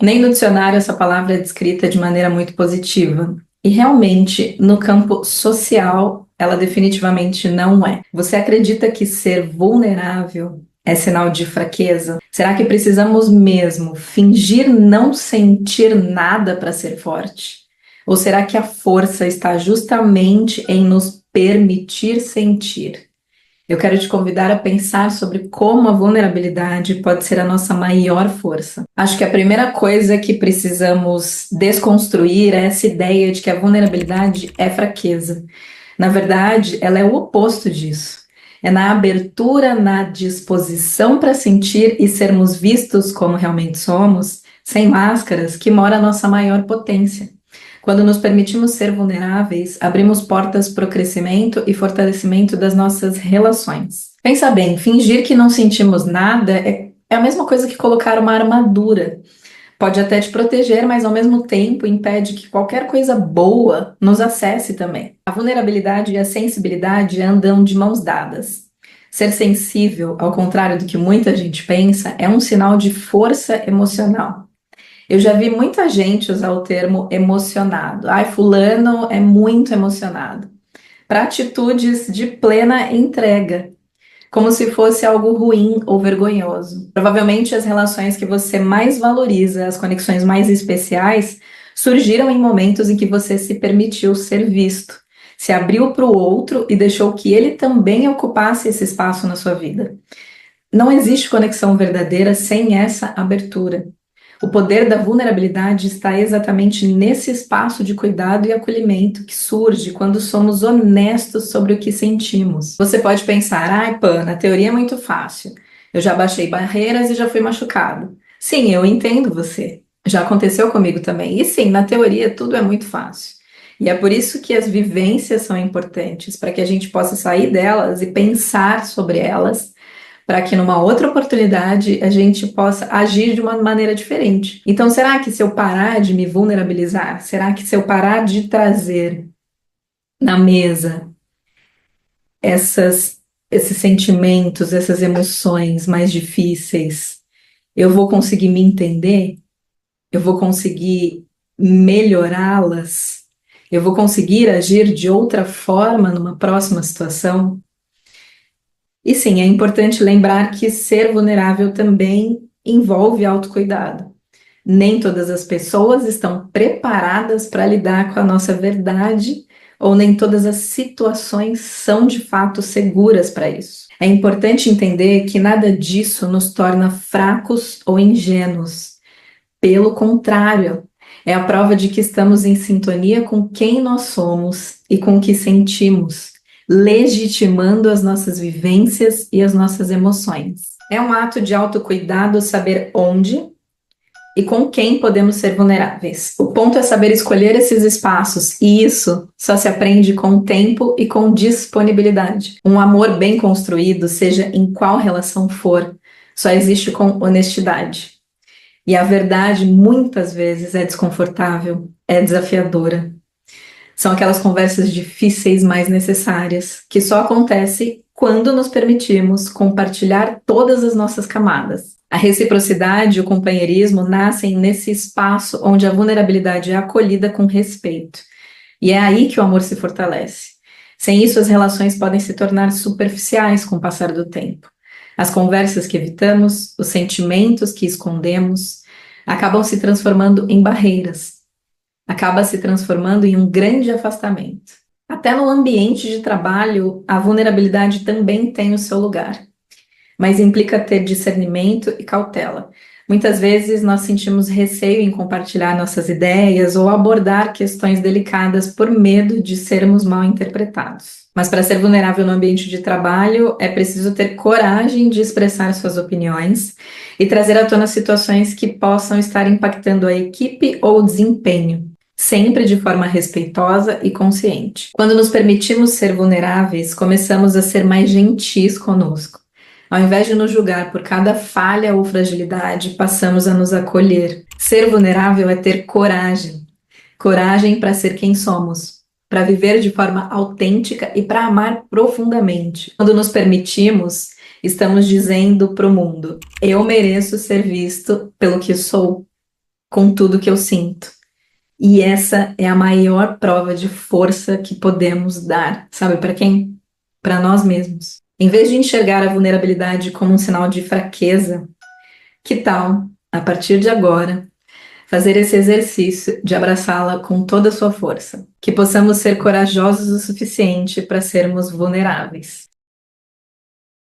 Nem no dicionário essa palavra é descrita de maneira muito positiva. E realmente, no campo social, ela definitivamente não é. Você acredita que ser vulnerável é sinal de fraqueza? Será que precisamos mesmo fingir não sentir nada para ser forte? Ou será que a força está justamente em nos permitir sentir? Eu quero te convidar a pensar sobre como a vulnerabilidade pode ser a nossa maior força. Acho que a primeira coisa que precisamos desconstruir é essa ideia de que a vulnerabilidade é fraqueza. Na verdade, ela é o oposto disso. É na abertura, na disposição para sentir e sermos vistos como realmente somos, sem máscaras, que mora a nossa maior potência. Quando nos permitimos ser vulneráveis, abrimos portas para o crescimento e fortalecimento das nossas relações. Pensa bem, fingir que não sentimos nada é a mesma coisa que colocar uma armadura. Pode até te proteger, mas ao mesmo tempo impede que qualquer coisa boa nos acesse também. A vulnerabilidade e a sensibilidade andam de mãos dadas. Ser sensível, ao contrário do que muita gente pensa, é um sinal de força emocional. Eu já vi muita gente usar o termo emocionado. Ai, fulano é muito emocionado. Para atitudes de plena entrega, como se fosse algo ruim ou vergonhoso. Provavelmente as relações que você mais valoriza, as conexões mais especiais, surgiram em momentos em que você se permitiu ser visto, se abriu para o outro e deixou que ele também ocupasse esse espaço na sua vida. Não existe conexão verdadeira sem essa abertura. O poder da vulnerabilidade está exatamente nesse espaço de cuidado e acolhimento que surge quando somos honestos sobre o que sentimos. Você pode pensar, ai, Pan, na teoria é muito fácil. Eu já baixei barreiras e já fui machucado. Sim, eu entendo você. Já aconteceu comigo também. E sim, na teoria tudo é muito fácil. E é por isso que as vivências são importantes, para que a gente possa sair delas e pensar sobre elas para que numa outra oportunidade a gente possa agir de uma maneira diferente. Então, será que se eu parar de me vulnerabilizar, será que se eu parar de trazer na mesa essas, esses sentimentos, essas emoções mais difíceis, eu vou conseguir me entender? Eu vou conseguir melhorá-las? Eu vou conseguir agir de outra forma numa próxima situação? E sim, é importante lembrar que ser vulnerável também envolve autocuidado. Nem todas as pessoas estão preparadas para lidar com a nossa verdade, ou nem todas as situações são de fato seguras para isso. É importante entender que nada disso nos torna fracos ou ingênuos. Pelo contrário, é a prova de que estamos em sintonia com quem nós somos e com o que sentimos, legitimando as nossas vivências e as nossas emoções. É um ato de autocuidado saber onde e com quem podemos ser vulneráveis. O ponto é saber escolher esses espaços, e isso só se aprende com tempo e com disponibilidade. Um amor bem construído, seja em qual relação for, só existe com honestidade. E a verdade muitas vezes é desconfortável, é desafiadora. São aquelas conversas difíceis, mais necessárias, que só acontece quando nos permitimos compartilhar todas as nossas camadas. A reciprocidade e o companheirismo nascem nesse espaço onde a vulnerabilidade é acolhida com respeito. E é aí que o amor se fortalece. Sem isso, as relações podem se tornar superficiais com o passar do tempo. As conversas que evitamos, os sentimentos que escondemos, acabam se transformando em barreiras, acaba se transformando em um grande afastamento. Até no ambiente de trabalho, a vulnerabilidade também tem o seu lugar, mas implica ter discernimento e cautela. Muitas vezes nós sentimos receio em compartilhar nossas ideias ou abordar questões delicadas por medo de sermos mal interpretados. Mas para ser vulnerável no ambiente de trabalho, é preciso ter coragem de expressar suas opiniões e trazer à tona situações que possam estar impactando a equipe ou o desempenho, sempre de forma respeitosa e consciente. Quando nos permitimos ser vulneráveis, começamos a ser mais gentis conosco. Ao invés de nos julgar por cada falha ou fragilidade, passamos a nos acolher. Ser vulnerável é ter coragem. Coragem para ser quem somos, para viver de forma autêntica e para amar profundamente. Quando nos permitimos, estamos dizendo para o mundo: eu mereço ser visto pelo que sou. com tudo que eu sinto. E essa é a maior prova de força que podemos dar. Sabe para quem? Para nós mesmos. Em vez de enxergar a vulnerabilidade como um sinal de fraqueza, que tal, a partir de agora, fazer esse exercício de abraçá-la com toda a sua força? Que possamos ser corajosos o suficiente para sermos vulneráveis.